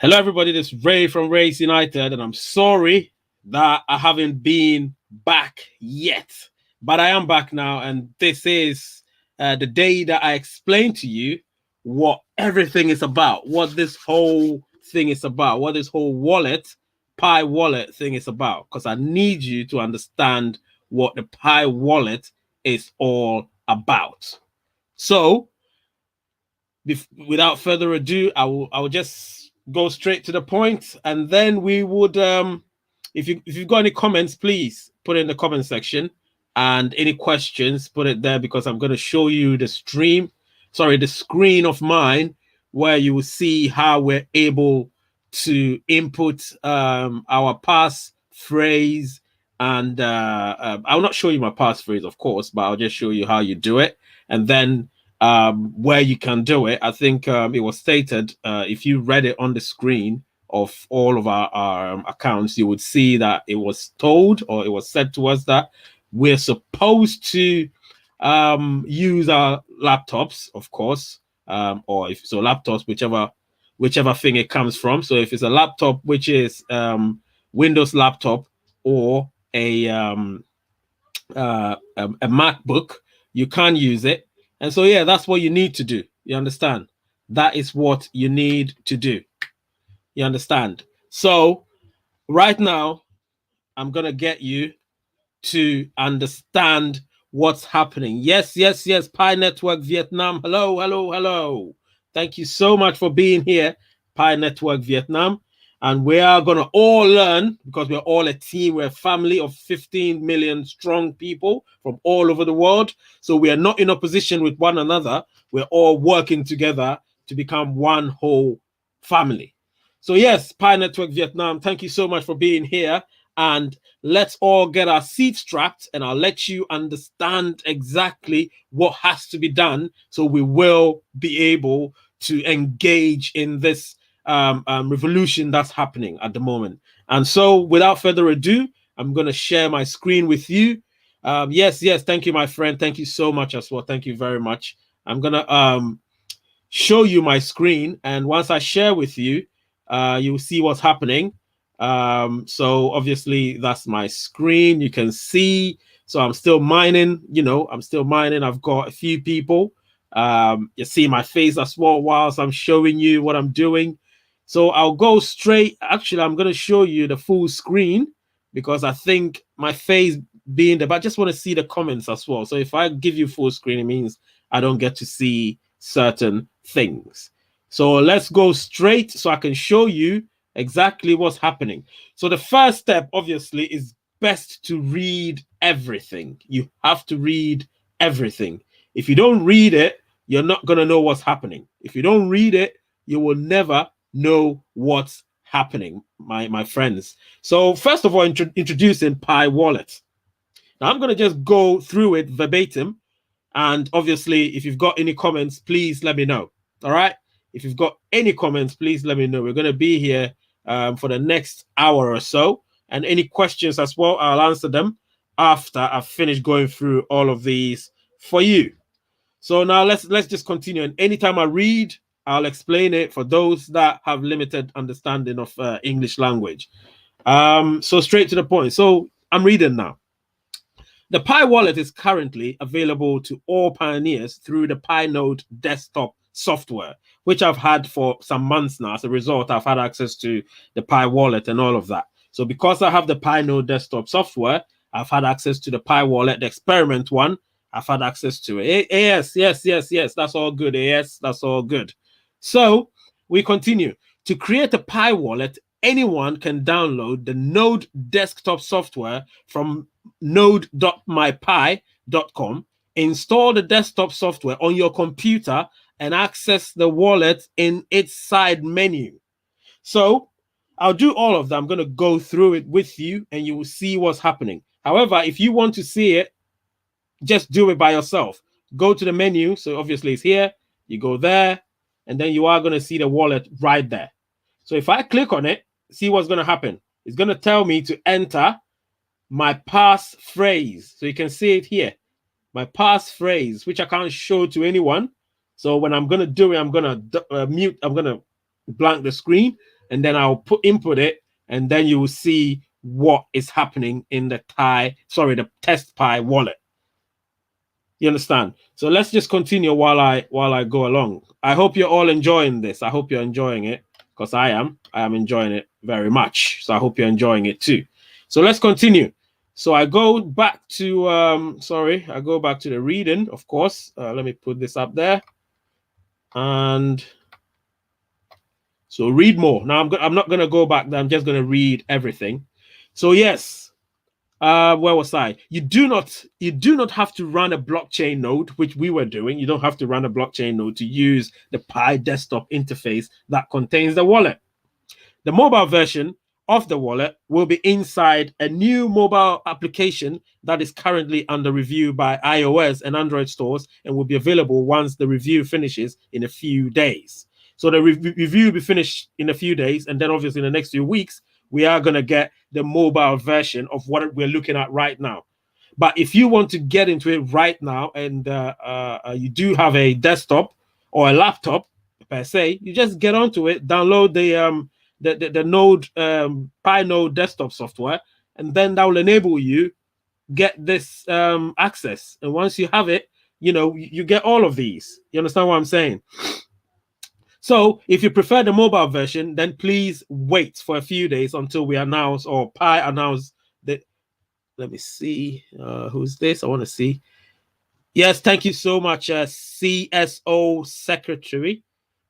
Hello, everybody. This is Ray from Race United, and I'm sorry that I haven't been back yet, but I am back now, and this is the day that I explain to you what everything is about, what this whole thing is about, what this whole Pi wallet thing is about, because I need you to understand what the Pi wallet is all about. So, without further ado, I will just go straight to the point, and then we would if you've got any comments, please put it in the comment section, and any questions, put it there, because I'm going to show you the screen of mine, where you will see how we're able to input our passphrase. And I'll not show you my passphrase, of course, but I'll just show you how you do it, and then where you can do it. I think it was stated, if you read it on the screen of all of our accounts, you would see that it was told, or it was said to us, that we're supposed to use our laptops, of course, or if so, laptops, whichever thing it comes from. So if it's a laptop which is Windows laptop, or a MacBook, you can use it. And so, yeah, that's what you need to do. You understand? That is what you need to do. You understand? So right now, I'm going to get you to understand what's happening. Yes, yes, yes. Pi Network Vietnam. Hello, hello, hello. Thank you so much for being here, Pi Network Vietnam. And we are going to all learn, because we're all a team. We're a family of 15 million strong people from all over the world. So we are not in opposition with one another. We're all working together to become one whole family. So yes, Pi Network Vietnam, thank you so much for being here. And let's all get our seats strapped, and I'll let you understand exactly what has to be done, so we will be able to engage in this revolution that's happening at the moment. And so, without further ado, I'm going to share my screen with you. Yes, thank you, my friend. Thank you so much as well. Thank you very much. I'm going to show you my screen, and once I share with you, you'll see what's happening. So obviously that's my screen. You can see. So I'm still mining. I'm still mining. I've got a few people. You see my face as well whilst I'm showing you what I'm doing. So I'll go straight. Actually, I'm going to show you the full screen, because I think my face being there, but I just want to see the comments as well. So if I give you full screen, it means I don't get to see certain things. So let's go straight so I can show you exactly what's happening. So the first step, obviously, is best to read everything. You have to read everything. If you don't read it, you're not going to know what's happening. If you don't read it, you will never know what's happening, my friends. So first of all, introducing Pi Wallet. Now I'm going to just go through it verbatim. And obviously, if you've got any comments, please let me know. All right? If you've got any comments, please let me know. We're going to be here for the next hour or so. And any questions as well, I'll answer them after I've finished going through all of these for you. So now let's just continue. And anytime I read, I'll explain it for those that have limited understanding of English language. So straight to the point. So I'm reading now. The Pi wallet is currently available to all pioneers through the Pi Node desktop software, which I've had for some months now. As a result, I've had access to the Pi wallet and all of that. So because I have the Pi Node desktop software, I've had access to the Pi wallet, the experiment one. I've had access to it. Yes. That's all good. Yes, that's all good. So we continue. To create a Pi wallet, anyone can download the Node desktop software from node.mypi.com, install the desktop software on your computer, and access the wallet in its side menu. So I'll do all of that. I'm going to go through it with you, and you will see what's happening. However, if you want to see it, just do it by yourself. Go to the menu. So obviously it's here. You go there, and then you are going to see the wallet right there. So if I click on it, see what's going to happen. It's going to tell me to enter my passphrase. So you can see it here. My passphrase, which I can't show to anyone. So when I'm going to do it, I'm going to mute. I'm going to blank the screen, and then I'll input it, and then you will see what is happening in the the test Pi wallet. You understand? So let's just continue while I go along. I hope you're all enjoying this. I hope you're enjoying it, because I am. I am enjoying it very much. So I hope you're enjoying it too. So let's continue. So I go back to I go back to the reading, of course. Let me put this up there. And so read more. Now I'm not going to go back there. I'm just going to read everything. So yes, where was I? You do not have to run a blockchain node, which we were doing. You don't have to run a blockchain node to use the Pi desktop interface that contains the wallet. The mobile version of the wallet will be inside a new mobile application that is currently under review by iOS and Android stores and will be available once the review finishes in a few days. So the review will be finished in a few days, and then obviously in the next few weeks, we are going to get the mobile version of what we're looking at right now. But if you want to get into it right now, and you do have a desktop or a laptop per se, you just get onto it, download the Node Pi Node desktop software, and then that will enable you get this access. And once you have it, you get all of these. You understand what I'm saying? So if you prefer the mobile version, then please wait for a few days until we announce, or Pi announce that. Let me see. Who's this? I want to see. Yes, thank you so much, CSO Secretary.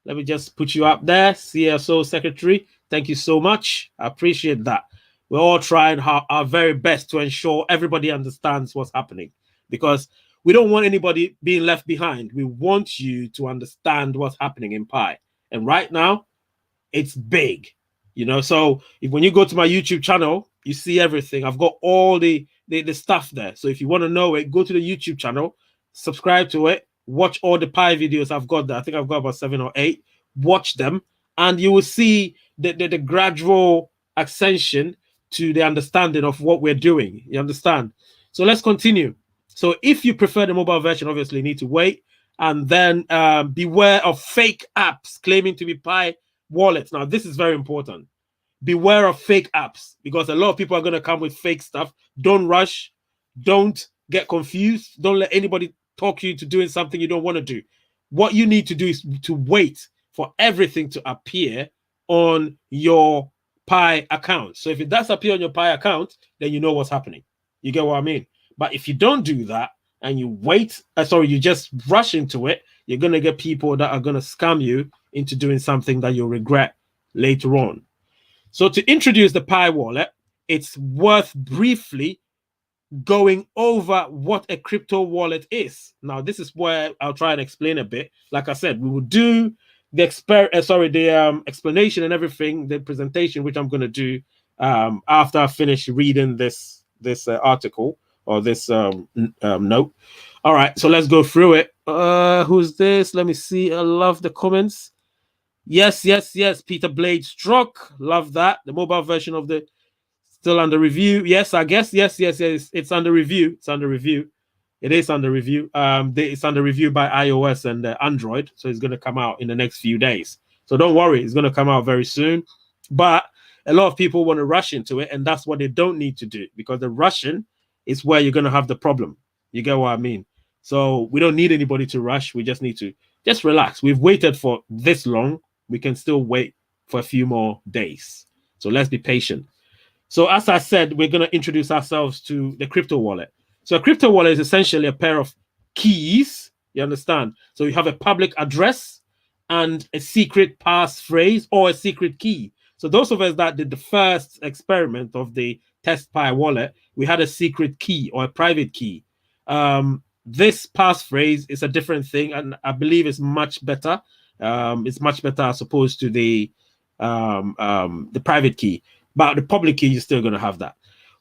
Let me just put you up there, CSO Secretary. Thank you so much. I appreciate that. We're all trying our very best to ensure everybody understands what's happening, because we don't want anybody being left behind. We want you to understand what's happening in Pi. And right now, it's big. So when you go to my YouTube channel, you see everything. I've got all the stuff there. So if you want to know it, go to the YouTube channel, subscribe to it, watch all the Pi videos I've got there. I think I've got about 7 or 8. Watch them, and you will see the gradual ascension to the understanding of what we're doing. You understand? So let's continue. So if you prefer the mobile version, obviously you need to wait, and then beware of fake apps claiming to be Pi wallets. Now, this is very important. Beware of fake apps, because a lot of people are going to come with fake stuff. Don't rush. Don't get confused. Don't let anybody talk you into doing something you don't want to do. What you need to do is to wait for everything to appear on your Pi account. So if it does appear on your Pi account, then you know what's happening. You get what I mean? But if you don't do that and you wait, you just rush into it, you're going to get people that are going to scam you into doing something that you'll regret later on. So to introduce the Pi wallet, it's worth briefly going over what a crypto wallet is. Now, this is where I'll try and explain a bit. Like I said, we will do the explanation and everything, the presentation, which I'm going to do after I finish reading this article or this note. All right, so let's go through it. Who's this? Let me see. I love the comments. Yes. Peter Blade struck. Love that. The mobile version of the still under review. Yes, I guess. Yes. It's under review. It's under review. It is under review. It's under review by iOS and Android. So it's going to come out in the next few days. So don't worry. It's going to come out very soon. But a lot of people want to rush into it, and that's what they don't need to do, because the rushing is where you're going to have the problem. You get what I mean? So we don't need anybody to rush. We just need to just relax. We've waited for this long. We can still wait for a few more days. So let's be patient. So as I said, we're going to introduce ourselves to the crypto wallet. So a crypto wallet is essentially a pair of keys. You understand? So you have a public address and a secret passphrase or a secret key. So those of us that did the first experiment of the test Pi wallet, we had a secret key or a private key. This passphrase is a different thing, and I believe it's much better. It's much better as opposed to the private key. But the public key, you're still going to have that.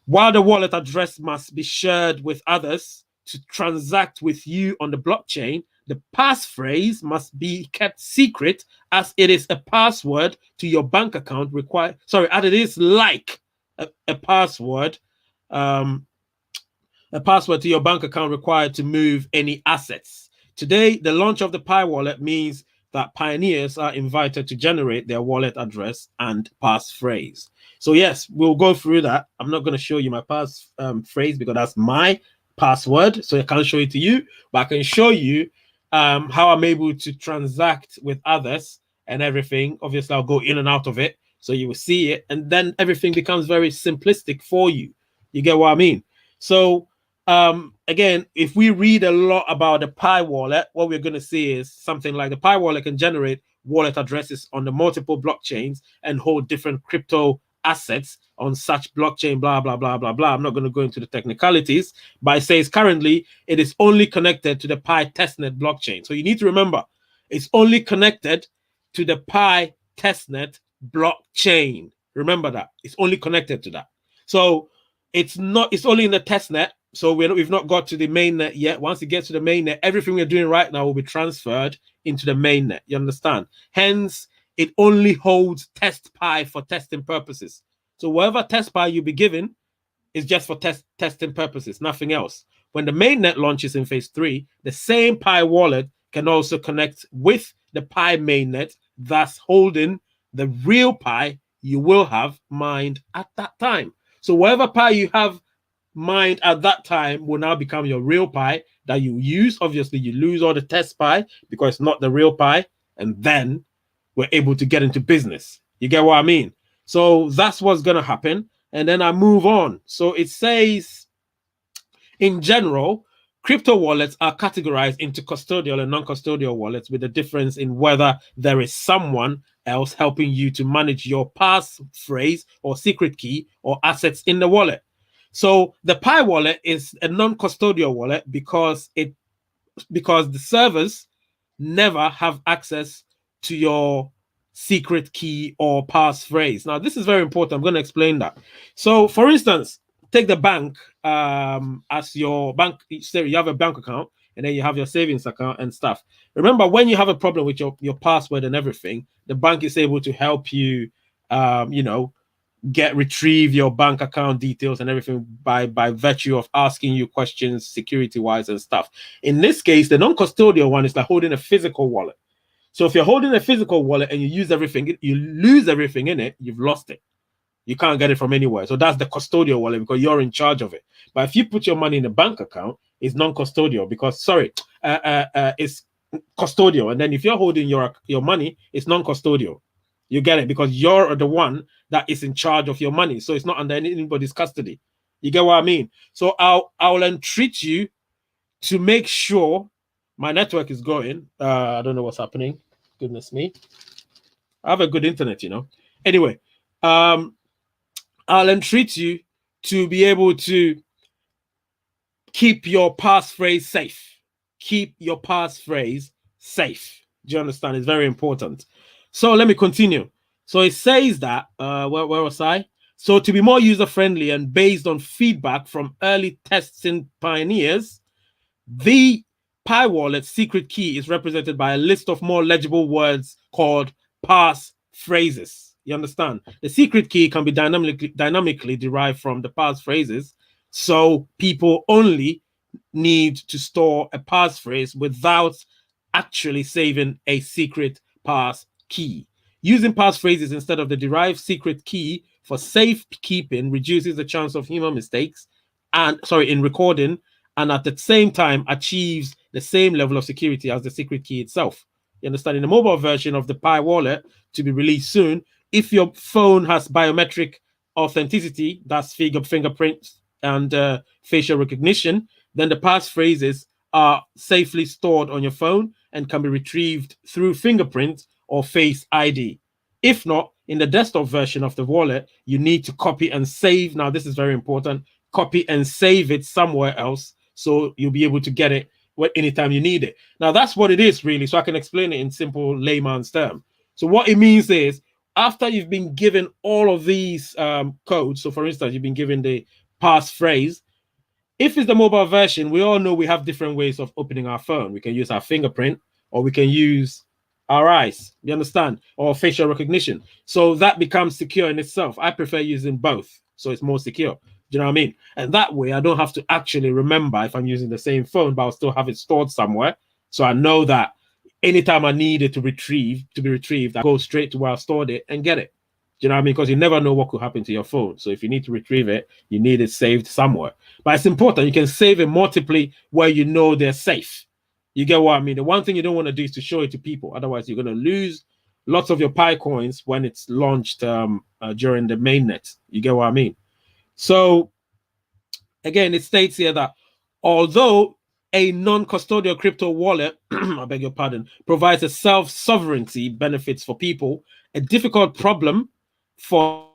While the wallet address must be shared with others to transact with you on the blockchain, the passphrase must be kept secret, as it is a password to your bank account as it is like a password. A password to your bank account required to move any assets. Today, the launch of the Pi wallet means that pioneers are invited to generate their wallet address and passphrase. So yes, we'll go through that. I'm not going to show you my passphrase because that's my password, so I can't show it to you, but I can show you how I'm able to transact with others and everything. Obviously, I'll go in and out of it, so you will see it, and then everything becomes very simplistic for you. You get what I mean? So again, if we read a lot about the Pi wallet, what we're going to see is something like the Pi wallet can generate wallet addresses on the multiple blockchains and hold different crypto assets on such blockchain, blah, blah, blah, blah, blah. I'm not going to go into the technicalities, but it says currently it is only connected to the Pi testnet blockchain. So you need to remember, it's only connected to the Pi testnet blockchain. Remember that. It's only connected to that. So it's only in the testnet. So we've not got to the mainnet yet. Once it gets to the mainnet, everything we're doing right now will be transferred into the mainnet. You understand? Hence, it only holds test pi for testing purposes. So whatever test pi you'll be given is just for testing purposes, nothing else. When the mainnet launches in phase 3, the same Pi wallet can also connect with the Pi mainnet, thus holding the real Pi you will have mined at that time. So whatever Pi you have mined at that time will now become your real Pi that you use. Obviously, you lose all the test Pi because it's not the real Pi, and then we're able to get into business. You get what I mean? So that's what's going to happen. And then I move on. So it says, in general, crypto wallets are categorized into custodial and non-custodial wallets, with a difference in whether there is someone else helping you to manage your passphrase or secret key or assets in the wallet. So the Pi wallet is a non-custodial wallet because the servers never have access to your secret key or passphrase. Now, this is very important. I'm going to explain that. So, for instance, take the bank as your bank. Say you have a bank account, and then you have your savings account and stuff. Remember, when you have a problem with your password and everything, the bank is able to help you, retrieve your bank account details and everything by virtue of asking you questions security wise and stuff. In this case, the non-custodial one is like holding a physical wallet. So if you're holding a physical wallet and you lose everything in it, you've lost it. You can't get it from anywhere. So that's the custodial wallet because you're in charge of it. But if you put your money in a bank account, it's non-custodial because it's custodial. And then if you're holding your money, it's non-custodial. You get it? Because you're the one that is in charge of your money. So it's not under anybody's custody. You get what I mean? So I'll entreat you to make sure my network is going. I don't know what's happening. Goodness me. I have a good internet, Anyway, I'll entreat you to be able to keep your passphrase safe. Keep your passphrase safe. Do you understand? It's very important. So let me continue. So it says that, where was I? So to be more user-friendly and based on feedback from early testing pioneers, the Pi wallet's secret key is represented by a list of more legible words called passphrases. You understand? The secret key can be dynamically derived from the passphrases, so people only need to store a passphrase without actually saving a secret pass key. Using passphrases instead of the derived secret key for safekeeping reduces the chance of human mistakes in recording, and at the same time achieves the same level of security as the secret key itself. You understand? In the mobile version of the Pi wallet to be released soon, if your phone has biometric authenticity, that's fingerprints and facial recognition, then the passphrases are safely stored on your phone and can be retrieved through fingerprint or Face ID. If not, in the desktop version of the wallet, you need to copy and save. Now, this is very important. Copy and save it somewhere else so you'll be able to get it anytime you need it. Now, that's what it is, really. So I can explain it in simple layman's term. So what it means is, after you've been given all of these codes, so for instance, you've been given the passphrase, if it's the mobile version, we all know we have different ways of opening our phone. We can use our fingerprint, or we can use our eyes, you understand, or facial recognition. So that becomes secure in itself. I prefer using both, so it's more secure. Do you know what I mean? And that way, I don't have to actually remember if I'm using the same phone, but I'll still have it stored somewhere. So I know that anytime I need it to be retrieved, I go straight to where I stored it and get it. Do you know what I mean? Because you never know what could happen to your phone. So if you need to retrieve it, you need it saved somewhere. But it's important. You can save it multiply where you know they're safe. You get what I mean? The one thing you don't want to do is to show it to people. Otherwise, you're going to lose lots of your Pi coins when it's launched during the mainnet. You get what I mean? So again, it states here that although a non-custodial crypto wallet, I beg your pardon, provides a self-sovereignty benefits for people, a difficult problem for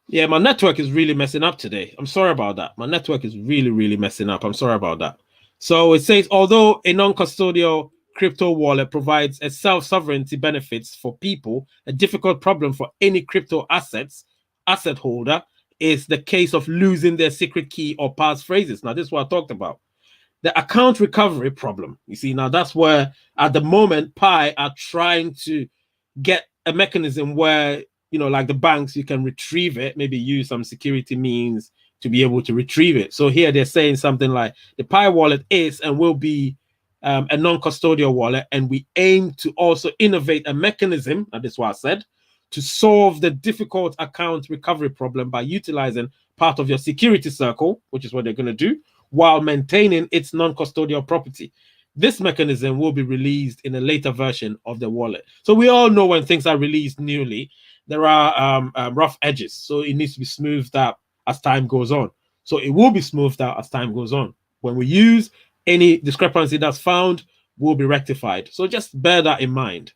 yeah, my network is really messing up today. I'm sorry about that. My network is really, really messing up. I'm sorry about that. So it says, although a non-custodial crypto wallet provides a self-sovereignty benefits for people, a difficult problem for any crypto asset holder is the case of losing their secret key or passphrases. Now, this is what I talked about. The account recovery problem. You see, now that's where at the moment Pi are trying to get a mechanism where, you know, like the banks, you can retrieve it, maybe use some security means to be able to retrieve it. So here they're saying something like the Pi wallet is and will be a non-custodial wallet, and we aim to also innovate a mechanism, and this is what I said, to solve the difficult account recovery problem by utilizing part of your security circle, which is what they're going to do, while maintaining its non-custodial property. This mechanism will be released in a later version of the wallet. So we all know when things are released newly, there are rough edges. So it needs to be smoothed out as time goes on. So it will be smoothed out as time goes on. When we use any discrepancy that's found, will be rectified. So just bear that in mind.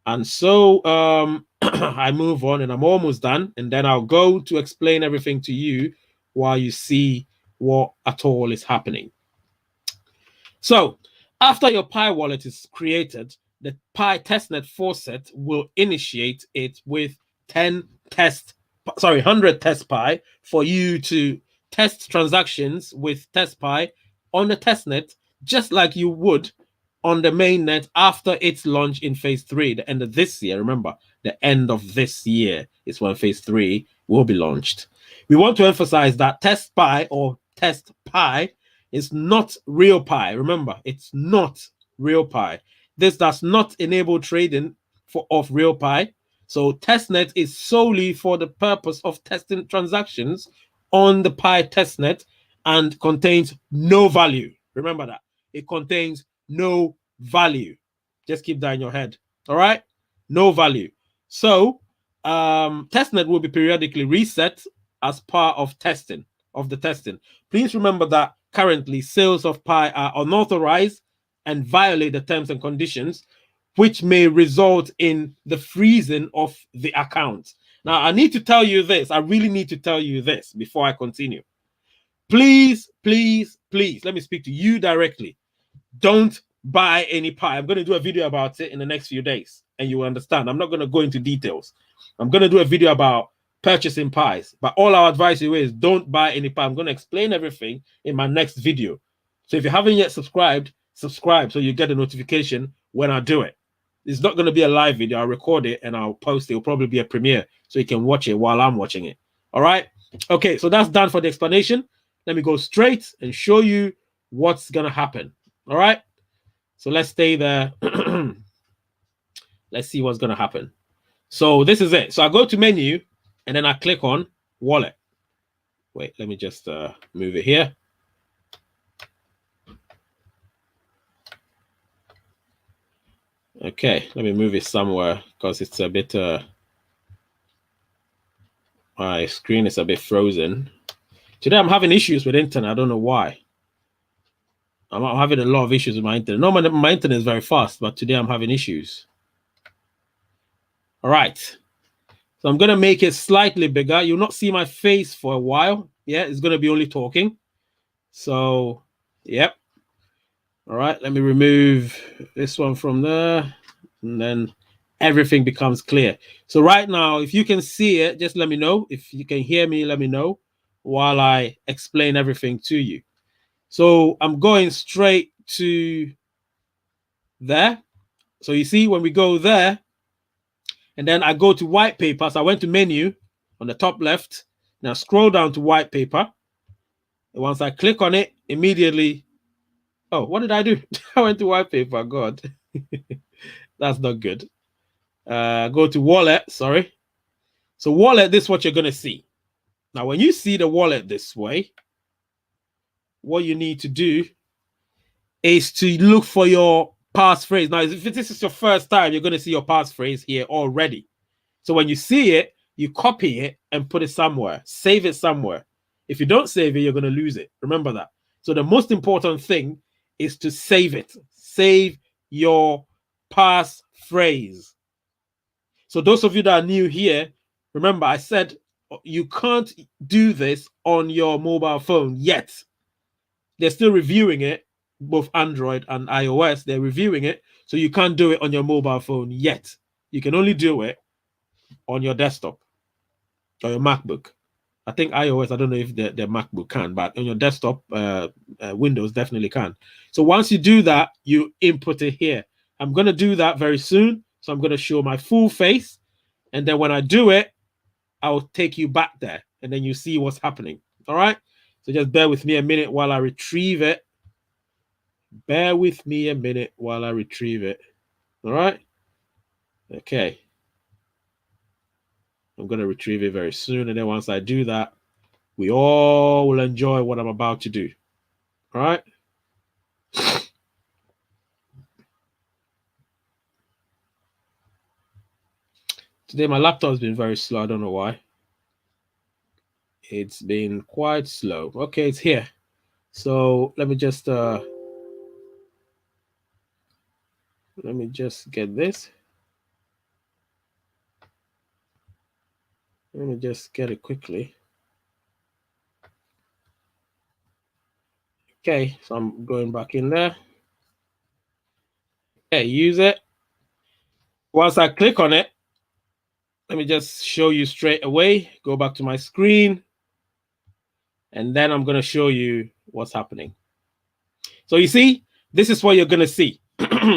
And so I move on and I'm almost done. And then I'll go to explain everything to you while you see what at all is happening. So after your Pi wallet is created, the Pi testnet faucet will initiate it with 100 test Pi for you to test transactions with test Pi on the testnet, just like you would on the mainnet after its launch in phase 3, the end of this year. Remember, the end of this year is when phase 3 will be launched. We want to emphasize that test Pi or test Pi is not real Pi. Remember, it's not real Pi. This does not enable trading of real Pi. So testnet is solely for the purpose of testing transactions on the Pi testnet and contains no value. Remember that. It contains no value. Just keep that in your head. All right? No value. So testnet will be periodically reset as part of testing, of the testing. Please remember that currently sales of Pi are unauthorized and violate the terms and conditions, which may result in the freezing of the account. Now, I need to tell you this. I really need to tell you this before I continue. Please, please, please, let me speak to you directly. Don't buy any Pi. I'm going to do a video about it in the next few days, and you will understand. I'm not going to go into details. I'm going to do a video about purchasing Pis, but all I'll advise you is don't buy any Pi. I'm going to explain everything in my next video. So if you haven't yet subscribed, subscribe so you get a notification when I do it. It's not going to be a live video. I'll record it and I'll post it. It'll probably be a premiere so you can watch it while I'm watching it. All right. Okay, so that's done for the explanation. Let me go straight and show you what's going to happen. All right. So let's stay there. Let's see what's going to happen. So this is it. So I go to menu and then I click on wallet. Wait, let me just move it here. Okay, let me move it somewhere because it's a bit, my screen is a bit frozen. Today I'm having issues with internet. I don't know why. I'm having a lot of issues with my internet. Normally my internet is very fast, but today I'm having issues. All right. So I'm going to make it slightly bigger. You'll not see my face for a while. Yeah, it's going to be only talking. So, yep. All right, let me remove this one from there. And then everything becomes clear. So right now, if you can see it, just let me know. If you can hear me, let me know while I explain everything to you. So I'm going straight to there. So you see, when we go there, and then I go to white papers, I went to menu on the top left, Now scroll down to white paper. And once I click on it, immediately, oh, what did I do? I went to white paper. God, that's not good. Go to wallet. Sorry. So wallet, this is what you're going to see. Now, when you see the wallet this way, what you need to do is to look for your passphrase. Now, if this is your first time, you're going to see your passphrase here already. So when you see it, you copy it and put it somewhere. Save it somewhere. If you don't save it, you're going to lose it. Remember that. So the most important thing is to save it. Save your passphrase. So those of you that are new here, remember I said you can't do this on your mobile phone yet. They're still reviewing it, both Android and iOS. They're reviewing it. So you can't do it on your mobile phone yet. You can only do it on your desktop or your MacBook. I think iOS, I don't know if the MacBook can, but on your desktop, Windows definitely can. So once you do that, you input it here. I'm going to do that very soon. So I'm going to show my full face. And then when I do it, I'll take you back there. And then you see what's happening. All right? So just bear with me a minute while I retrieve it. Bear with me a minute while I retrieve it. All right? Okay. I'm going to retrieve it very soon. And then once I do that, we all will enjoy what I'm about to do. All right? Today, my laptop has been very slow. I don't know why. It's been quite slow. Okay, it's here. So let me just get this. Let me just get it quickly. Okay, so I'm going back in there. Okay, use it. Once I click on it, let me just show you straight away. Go back to my screen. And then I'm going to show you what's happening. So you see, this is what you're going to see.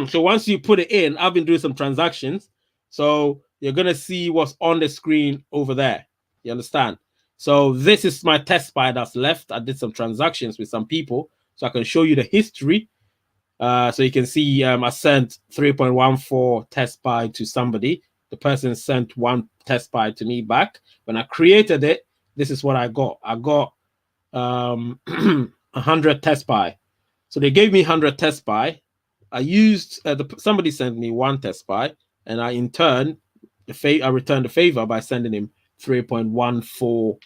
So once you put it in, I've been doing some transactions. So you're going to see what's on the screen over there. You understand? So this is my test buy that's left. I did some transactions with some people. So I can show you the history. So you can see I sent 3.14 test buy to somebody. The person sent one test buy to me back. When I created it, this is what I got. I got 100 test buy. So they gave me 100 test buy. I used somebody sent me one test buy, and I in turn I returned the favor by sending him 3.14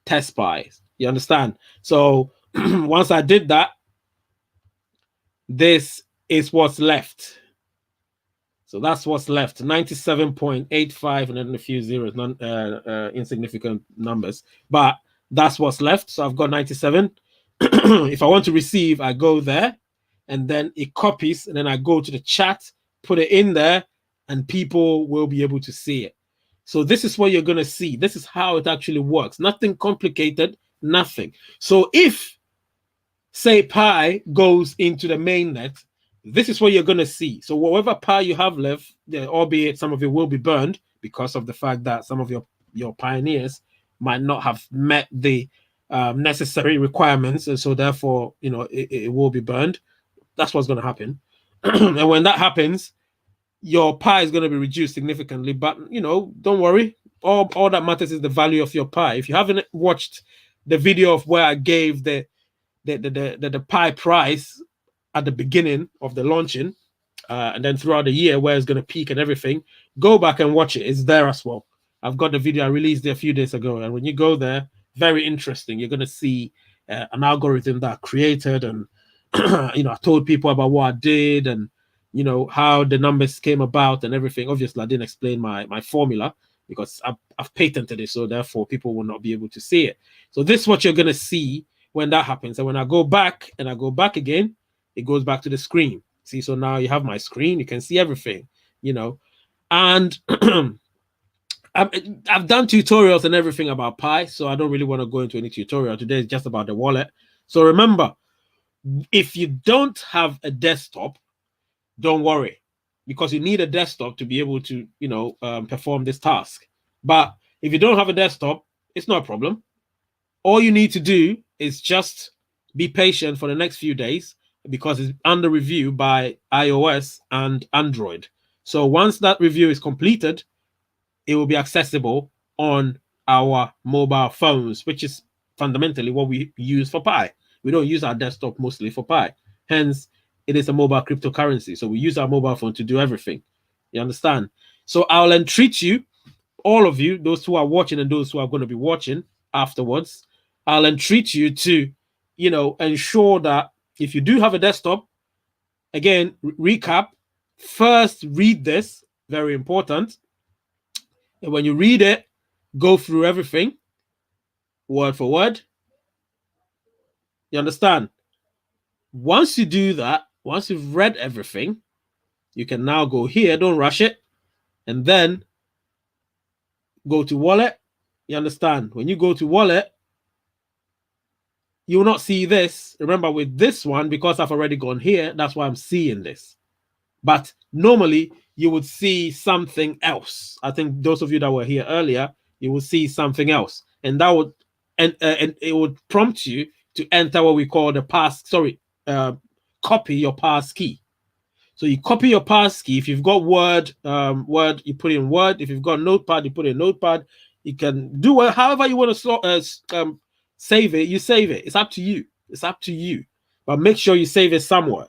test buys. You understand? So once I did that, this is what's left. So that's what's left, 97.85, and then a few zeros, insignificant numbers. But that's what's left. So I've got 97. If I want to receive, I go there, and then it copies, and then I go to the chat, put it in there, and people will be able to see it. So this is what you're going to see. This is how it actually works. Nothing complicated, nothing. So if, say, Pi goes into the mainnet, this is what you're going to see. So whatever Pi you have left, albeit some of it will be burned because of the fact that some of your pioneers might not have met the necessary requirements, and so therefore, it will be burned. That's what's going to happen. And when that happens, your Pi is going to be reduced significantly. But don't worry. All that matters is the value of your Pi. If you haven't watched the video of where I gave the Pi price at the beginning of the launching, and then throughout the year where it's going to peak and everything, go back and watch it. It's there as well. I've got the video. I released it a few days ago, and when you go there, very interesting. You're going to see an algorithm that I created, and I told people about what I did, and how the numbers came about and everything. Obviously, I didn't explain my formula because I've patented it, so therefore people will not be able to see it. So this is what you're going to see when that happens. And when I go back and I go back again, it goes back to the screen. See, so now you have my screen. You can see everything, and I've done tutorials and everything about Pi, so I don't really want to go into any tutorial. Today is just about the wallet. So remember, if you don't have a desktop, don't worry, because you need a desktop to be able to, perform this task. But if you don't have a desktop, it's not a problem. All you need to do is just be patient for the next few days because it's under review by iOS and Android. So once that review is completed, it will be accessible on our mobile phones, which is fundamentally what we use for Pi. We don't use our desktop mostly for Pi. Hence, it is a mobile cryptocurrency. So we use our mobile phone to do everything. You understand? So I'll entreat you, all of you, those who are watching and those who are going to be watching afterwards, I'll entreat you to, ensure that if you do have a desktop, again, recap, first read this, very important. And when you read it, go through everything, word for word. You understand? Once you do that, once you've read everything, you can now go here, don't rush it, and then go to wallet. You understand? When you go to wallet, you will not see this. Remember, with this one, because I've already gone here, that's why I'm seeing this. But normally, you would see something else. I think those of you that were here earlier, you will see something else. And that would, and it would prompt you to enter what we call the copy your pass key. So you copy your pass key. If you've got Word, you put in Word. If you've got Notepad, you put in Notepad. You can do it however you want to save it. You save it. It's up to you. It's up to you. But make sure you save it somewhere.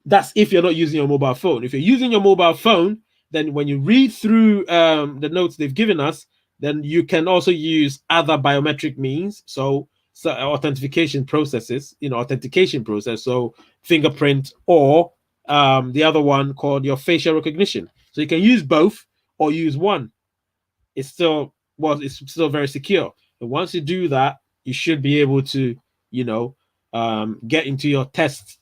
That's if you're not using your mobile phone. If you're using your mobile phone, then when you read through the notes they've given us, then you can also use other biometric means. So authentication processes, authentication process. So fingerprint or the other one called your facial recognition. So you can use both or use one. It's still very secure. And once you do that, you should be able to, get into your test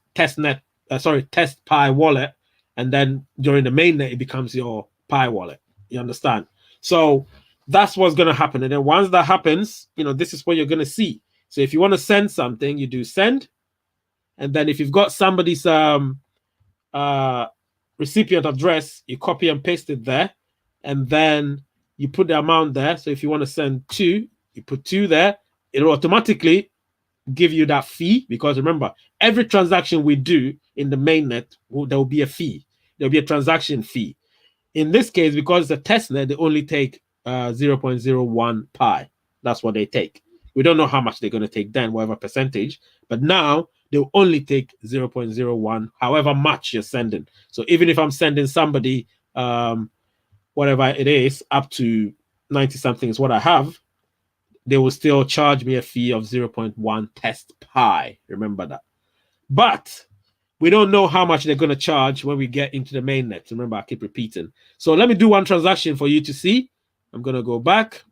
Pi wallet, and then during the mainnet it becomes your Pi wallet. You understand? So that's what's going to happen. And then once that happens, this is what you're going to see. So if you want to send something, you do send, and then if you've got somebody's recipient address, you copy and paste it there, and then you put the amount there. So if you want to send 2, you put 2 there. It'll automatically give you that fee, because remember, every transaction we do in the mainnet, there will be a fee. There'll be a transaction fee. In this case, because it's a testnet, they only take 0.01 pi. That's what they take. We don't know how much they're going to take then, whatever percentage, but now they'll only take 0.01, however much you're sending. So even if I'm sending somebody whatever it is, up to 90 something is what I have, they will still charge me a fee of 0.1 test pi. Remember that. But we don't know how much they're going to charge when we get into the mainnet. Remember, I keep repeating. So let me do one transaction for you to see. I'm going to go back.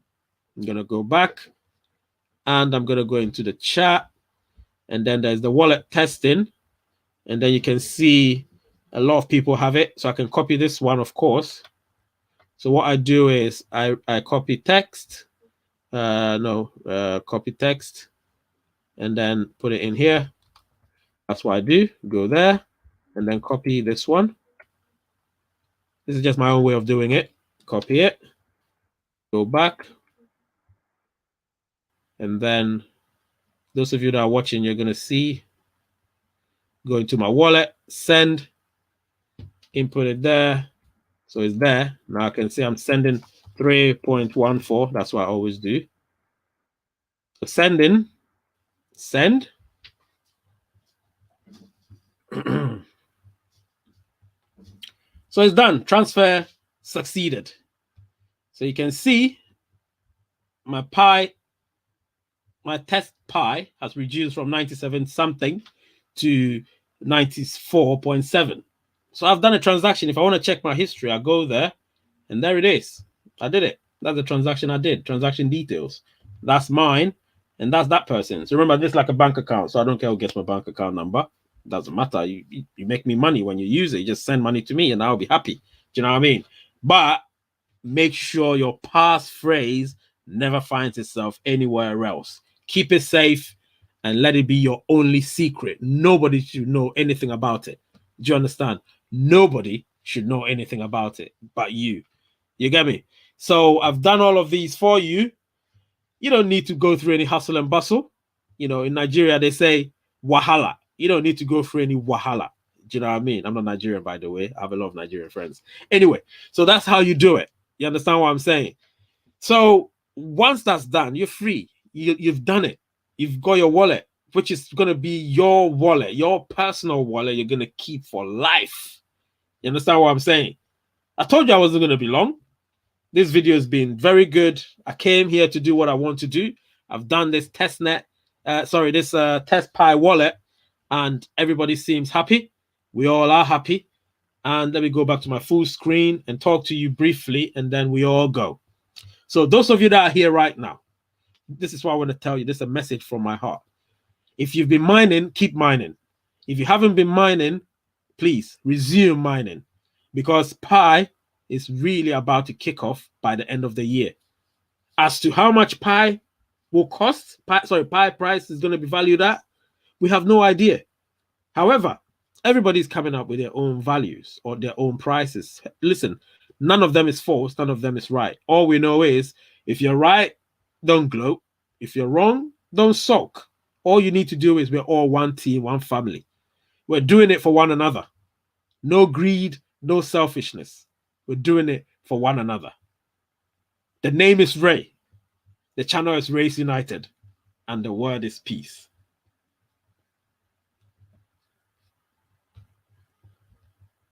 And I'm going to go into the chat. And then there's the wallet testing. And then you can see a lot of people have it. So I can copy this one, of course. So what I do is I copy text. Copy text and then put it in here. That's what I do. Go there and then copy this one. This is just my own way of doing it. Copy it, go back, and then those of you that are watching, you're going to see, go into my wallet, send, input it there. So it's there. Now I can see I'm sending 3.14. That's what I always do. So send. So it's done. Transfer succeeded. So you can see my test pi has reduced from 97 something to 94.7. So I've done a transaction. If I want to check my history, I go there and there it is. I did it. That's the transaction I did. Transaction details. That's mine and that's that person's. Remember, this is like a bank account. So I don't care who gets my bank account number. It doesn't matter. You make me money when you use it. You just send money to me and I'll be happy. Do you know what I mean? But make sure your passphrase never finds itself anywhere else. Keep it safe and let it be your only secret. Nobody should know anything about it. Do you understand? Nobody should know anything about it but you. You get me? So I've done all of these for you. You don't need to go through any hustle and bustle. You know, in Nigeria, they say wahala. You don't need to go through any wahala. Do you know what I mean? I'm not Nigerian, by the way. I have a lot of Nigerian friends. Anyway, so that's how you do it. You understand what I'm saying? So once that's done, you're free. You've done it. You've got your wallet, which is going to be your wallet, your personal wallet you're going to keep for life. You understand what I'm saying? I told you I wasn't going to be long. This video has been very good. I came here to do what I want to do. I've done this testnet, this test pi wallet, and everybody seems happy. We all are happy. And let me go back to my full screen and talk to you briefly, and then we all go. So those of you that are here right now, this is what I want to tell you. This is a message from my heart. If you've been mining, keep mining. If you haven't been mining, please resume mining, because Pi is really about to kick off by the end of the year. As to how much Pi will cost, Pi price is going to be valued at, we have no idea. However, everybody's coming up with their own values or their own prices. Listen, none of them is false, none of them is right. All we know is, if you're right, don't gloat. If you're wrong, don't sulk. All you need to do is, we're all one team, one family. We're doing it for one another. No greed, no selfishness. We're doing it for one another. The name is Ray. The channel is Race United. And the word is peace.